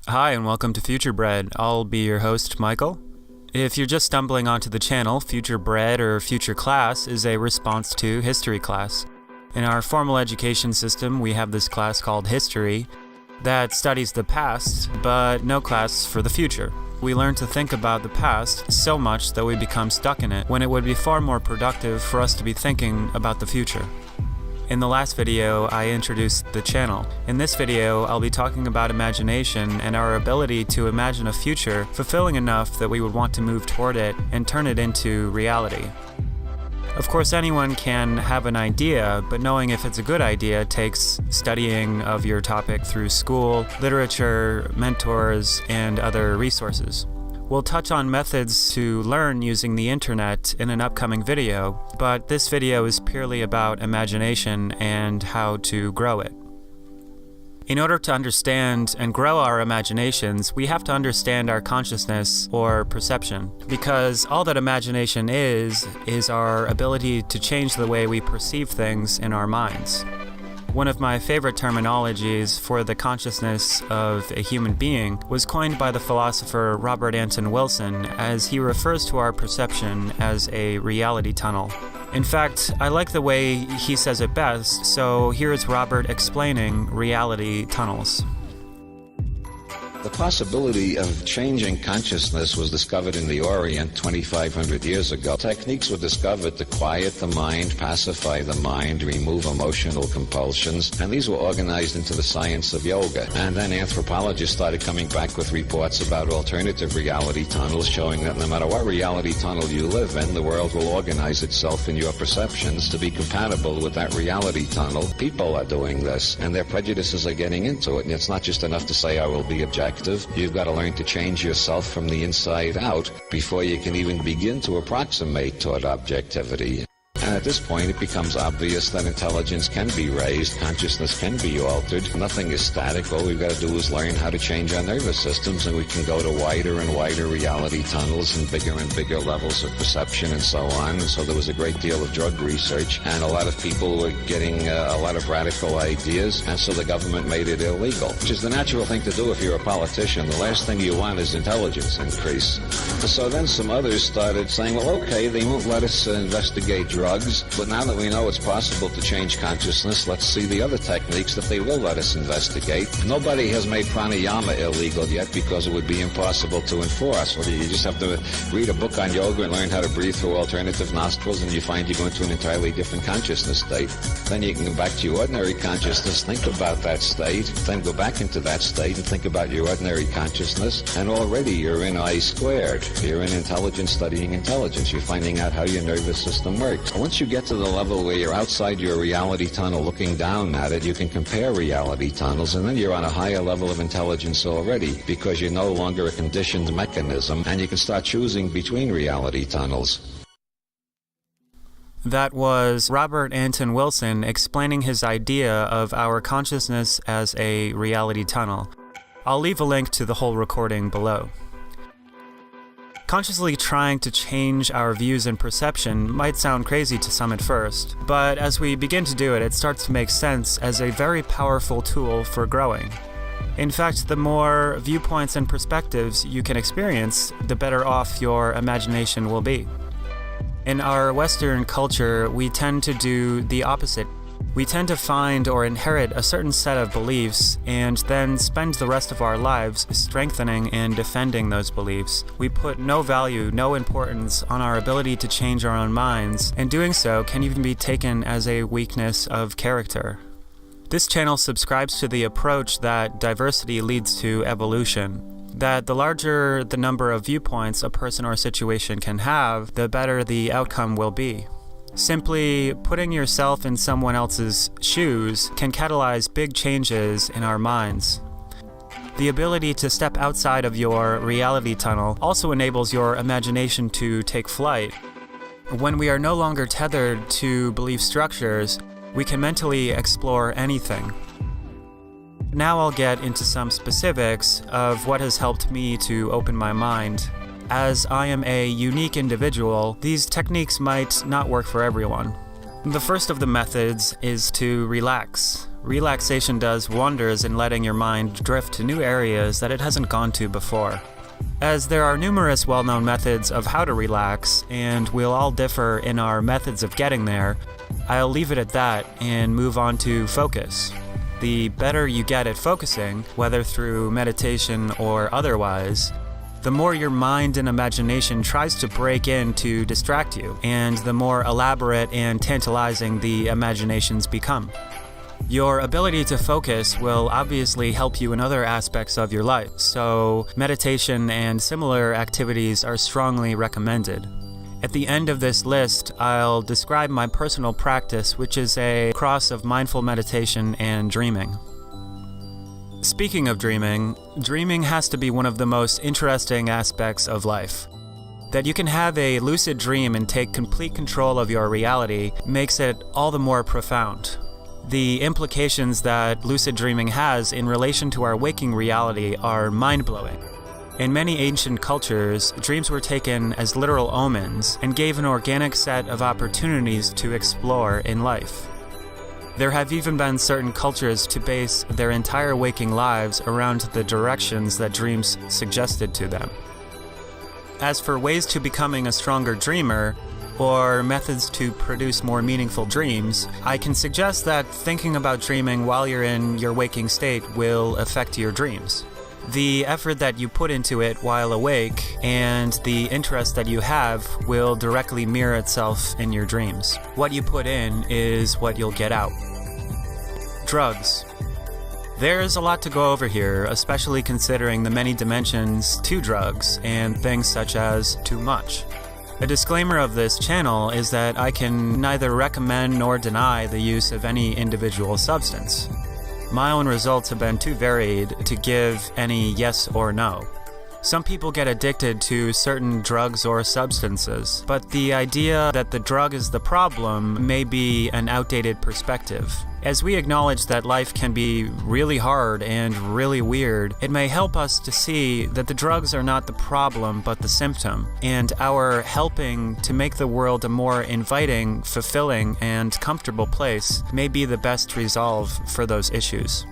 Hi and welcome to Futurebred. I'll be your host, Michael. If you're just stumbling onto the channel, Futurebred or Future Class is a response to History class. In our formal education system, we have this class called History that studies the past, but no class for the future. We learn to think about the past so much that we become stuck in it, when it would be far more productive for us to be thinking about the future. In the last video, I introduced the channel. In this video, I'll be talking about imagination and our ability to imagine a future fulfilling enough that we would want to move toward it and turn it into reality. Of course, anyone can have an idea, but knowing if it's a good idea takes studying of your topic through school, literature, mentors, and other resources. We'll touch on methods to learn using the internet in an upcoming video, but this video is purely about imagination and how to grow it. In order to understand and grow our imaginations, we have to understand our consciousness or perception, because all that imagination is our ability to change the way we perceive things in our minds. One of my favorite terminologies for the consciousness of a human being was coined by the philosopher Robert Anton Wilson, as he refers to our perception as a reality tunnel. In fact, I like the way he says it best, so here is Robert explaining reality tunnels. The possibility of changing consciousness was discovered in the Orient 2,500 years ago. Techniques were discovered to quiet the mind, pacify the mind, remove emotional compulsions, and these were organized into the science of yoga. And then anthropologists started coming back with reports about alternative reality tunnels, showing that no matter what reality tunnel you live in, the world will organize itself in your perceptions to be compatible with that reality tunnel. People are doing this, and their prejudices are getting into it, and it's not just enough to say, I will be objective. You've got to learn to change yourself from the inside out before you can even begin to approximate toward objectivity. And at this point, it becomes obvious that intelligence can be raised, consciousness can be altered. Nothing is static. All we've got to do is learn how to change our nervous systems, and we can go to wider and wider reality tunnels and bigger levels of perception and so on. And so there was a great deal of drug research, and a lot of people were getting a lot of radical ideas, and so the government made it illegal, which is the natural thing to do if you're a politician. The last thing you want is intelligence increase. So then some others started saying, well, okay, they won't let us investigate drugs, but now that we know it's possible to change consciousness, let's see the other techniques that they will let us investigate. Nobody has made pranayama illegal yet because it would be impossible to enforce. Well, you just have to read a book on yoga and learn how to breathe through alternative nostrils, and you find you go into an entirely different consciousness state. Then you can go back to your ordinary consciousness, think about that state, then go back into that state and think about your ordinary consciousness, and already you're in I squared. You're in intelligence studying intelligence. You're finding out how your nervous system works. Once you get to the level where you're outside your reality tunnel looking down at it, you can compare reality tunnels, and then you're on a higher level of intelligence already, because you're no longer a conditioned mechanism, and you can start choosing between reality tunnels. That was Robert Anton Wilson explaining his idea of our consciousness as a reality tunnel. I'll leave a link to the whole recording below. Consciously trying to change our views and perception might sound crazy to some at first, but as we begin to do it, it starts to make sense as a very powerful tool for growing. In fact, the more viewpoints and perspectives you can experience, the better off your imagination will be. In our Western culture, we tend to do the opposite. We tend to find or inherit a certain set of beliefs and then spend the rest of our lives strengthening and defending those beliefs. We put no value, no importance on our ability to change our own minds, and doing so can even be taken as a weakness of character. This channel subscribes to the approach that diversity leads to evolution, that the larger the number of viewpoints a person or situation can have, the better the outcome will be. Simply putting yourself in someone else's shoes can catalyze big changes in our minds. The ability to step outside of your reality tunnel also enables your imagination to take flight. When we are no longer tethered to belief structures, we can mentally explore anything. Now I'll get into some specifics of what has helped me to open my mind. As I am a unique individual, these techniques might not work for everyone. The first of the methods is to relax. Relaxation does wonders in letting your mind drift to new areas that it hasn't gone to before. As there are numerous well-known methods of how to relax, and we'll all differ in our methods of getting there, I'll leave it at that and move on to focus. The better you get at focusing, whether through meditation or otherwise, the more your mind and imagination tries to break in to distract you, and the more elaborate and tantalizing the imaginations become. Your ability to focus will obviously help you in other aspects of your life, so meditation and similar activities are strongly recommended. At the end of this list, I'll describe my personal practice, which is a cross of mindful meditation and dreaming. Speaking of dreaming, dreaming has to be one of the most interesting aspects of life. That you can have a lucid dream and take complete control of your reality makes it all the more profound. The implications that lucid dreaming has in relation to our waking reality are mind-blowing. In many ancient cultures, dreams were taken as literal omens and gave an organic set of opportunities to explore in life. There have even been certain cultures to base their entire waking lives around the directions that dreams suggested to them. As for ways to becoming a stronger dreamer, or methods to produce more meaningful dreams, I can suggest that thinking about dreaming while you're in your waking state will affect your dreams. The effort that you put into it while awake and the interest that you have will directly mirror itself in your dreams. What you put in is what you'll get out. Drugs. There's a lot to go over here, especially considering the many dimensions to drugs and things such as too much. A disclaimer of this channel is that I can neither recommend nor deny the use of any individual substance. My own results have been too varied to give any yes or no. Some people get addicted to certain drugs or substances, but the idea that the drug is the problem may be an outdated perspective. As we acknowledge that life can be really hard and really weird, it may help us to see that the drugs are not the problem but the symptom, and our helping to make the world a more inviting, fulfilling, and comfortable place may be the best resolve for those issues.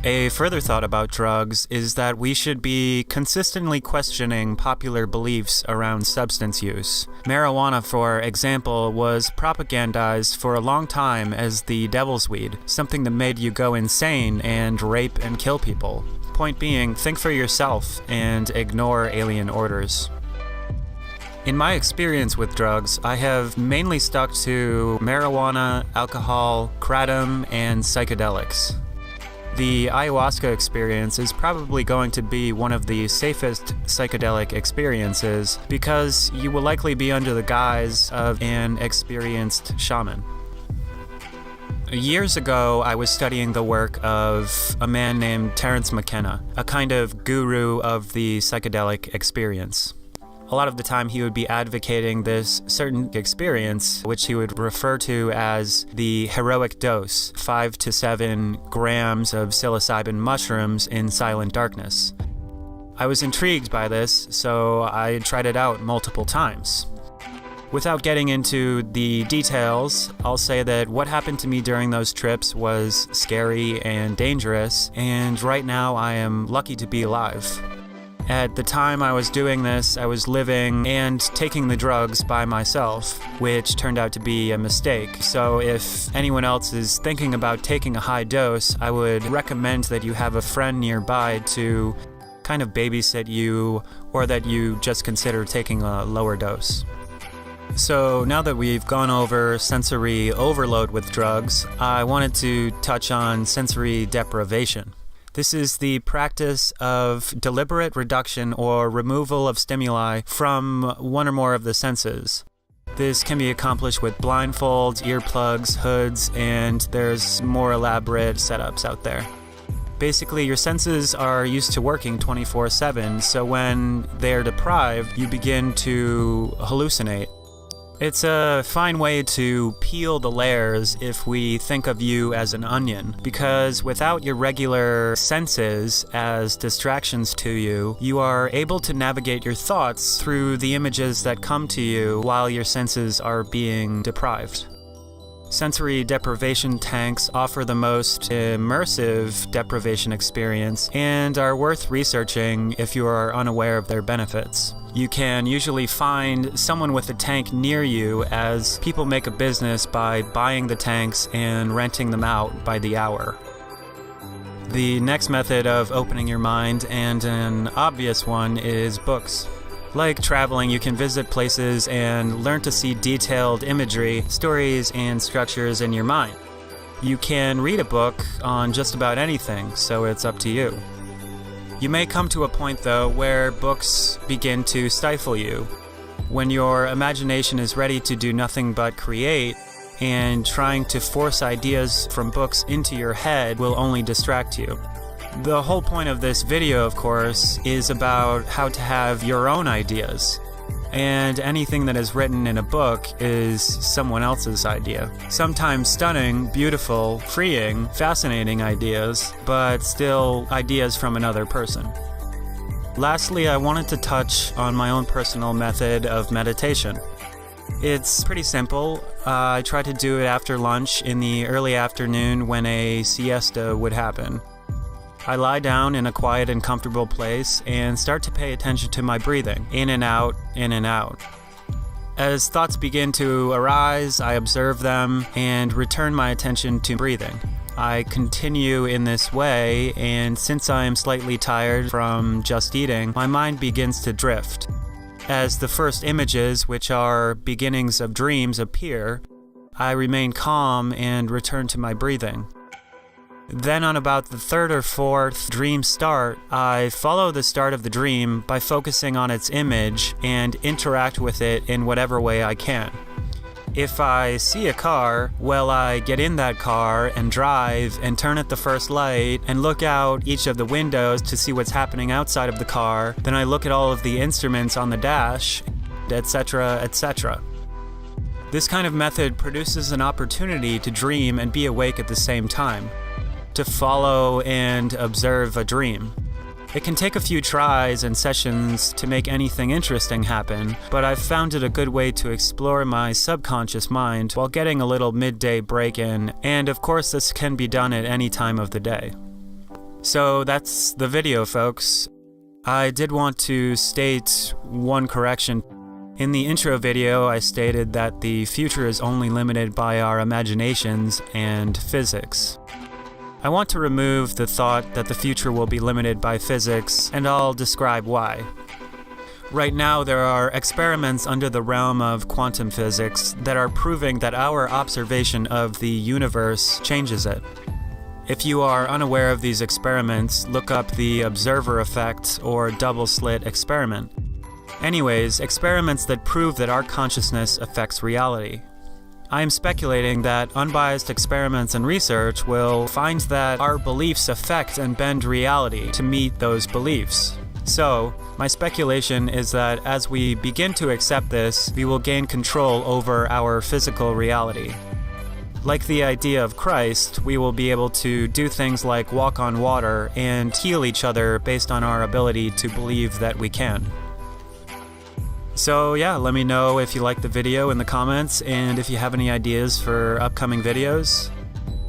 A further thought about drugs is that we should be consistently questioning popular beliefs around substance use. Marijuana, for example, was propagandized for a long time as the devil's weed, something that made you go insane and rape and kill people. Point being, think for yourself and ignore alien orders. In my experience with drugs, I have mainly stuck to marijuana, alcohol, kratom, and psychedelics. The ayahuasca experience is probably going to be one of the safest psychedelic experiences because you will likely be under the guise of an experienced shaman. Years ago, I was studying the work of a man named Terence McKenna, a kind of guru of the psychedelic experience. A lot of the time he would be advocating this certain experience, which he would refer to as the heroic dose, 5 to 7 grams of psilocybin mushrooms in silent darkness. I was intrigued by this, so I tried it out multiple times. Without getting into the details, I'll say that what happened to me during those trips was scary and dangerous, and right now I am lucky to be alive. At the time I was doing this, I was living and taking the drugs by myself, which turned out to be a mistake. So if anyone else is thinking about taking a high dose, I would recommend that you have a friend nearby to kind of babysit you, or that you just consider taking a lower dose. So now that we've gone over sensory overload with drugs, I wanted to touch on sensory deprivation. This is the practice of deliberate reduction or removal of stimuli from one or more of the senses. This can be accomplished with blindfolds, earplugs, hoods, and there's more elaborate setups out there. Basically, your senses are used to working 24/7, so when they're deprived, you begin to hallucinate. It's a fine way to peel the layers if we think of you as an onion, because without your regular senses as distractions to you, you are able to navigate your thoughts through the images that come to you while your senses are being deprived. Sensory deprivation tanks offer the most immersive deprivation experience and are worth researching if you are unaware of their benefits. You can usually find someone with a tank near you, as people make a business by buying the tanks and renting them out by the hour. The next method of opening your mind, and an obvious one, is books. Like traveling, you can visit places and learn to see detailed imagery, stories, and structures in your mind. You can read a book on just about anything, so it's up to you. You may come to a point, though, where books begin to stifle you, when your imagination is ready to do nothing but create, and trying to force ideas from books into your head will only distract you. The whole point of this video, of course, is about how to have your own ideas. And anything that is written in a book is someone else's idea. Sometimes stunning, beautiful, freeing, fascinating ideas, but still ideas from another person. Lastly, I wanted to touch on my own personal method of meditation. It's pretty simple. I try to do it after lunch in the early afternoon when a siesta would happen. I lie down in a quiet and comfortable place and start to pay attention to my breathing, in and out, in and out. As thoughts begin to arise, I observe them and return my attention to breathing. I continue in this way, and since I am slightly tired from just eating, my mind begins to drift. As the first images, which are beginnings of dreams, appear, I remain calm and return to my breathing. Then on about the third or fourth dream start, I follow the start of the dream by focusing on its image and interact with it in whatever way I can. If I see a car, well, I get in that car and drive and turn at the first light and look out each of the windows to see what's happening outside of the car. Then I look at all of the instruments on the dash, etc., etc. This kind of method produces an opportunity to dream and be awake at the same time, to follow and observe a dream. It can take a few tries and sessions to make anything interesting happen, but I've found it a good way to explore my subconscious mind while getting a little midday break in, and of course this can be done at any time of the day. So that's the video, folks. I did want to state one correction. In the intro video, I stated that the future is only limited by our imaginations and physics. I want to remove the thought that the future will be limited by physics, and I'll describe why. Right now, there are experiments under the realm of quantum physics that are proving that our observation of the universe changes it. If you are unaware of these experiments, look up the observer effect or double-slit experiment. Anyways, experiments that prove that our consciousness affects reality. I am speculating that unbiased experiments and research will find that our beliefs affect and bend reality to meet those beliefs. So, my speculation is that as we begin to accept this, we will gain control over our physical reality. Like the idea of Christ, we will be able to do things like walk on water and heal each other based on our ability to believe that we can. So yeah, let me know if you liked the video in the comments, and if you have any ideas for upcoming videos.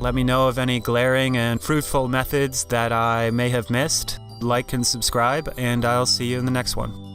Let me know of any glaring and fruitful methods that I may have missed. Like and subscribe, and I'll see you in the next one.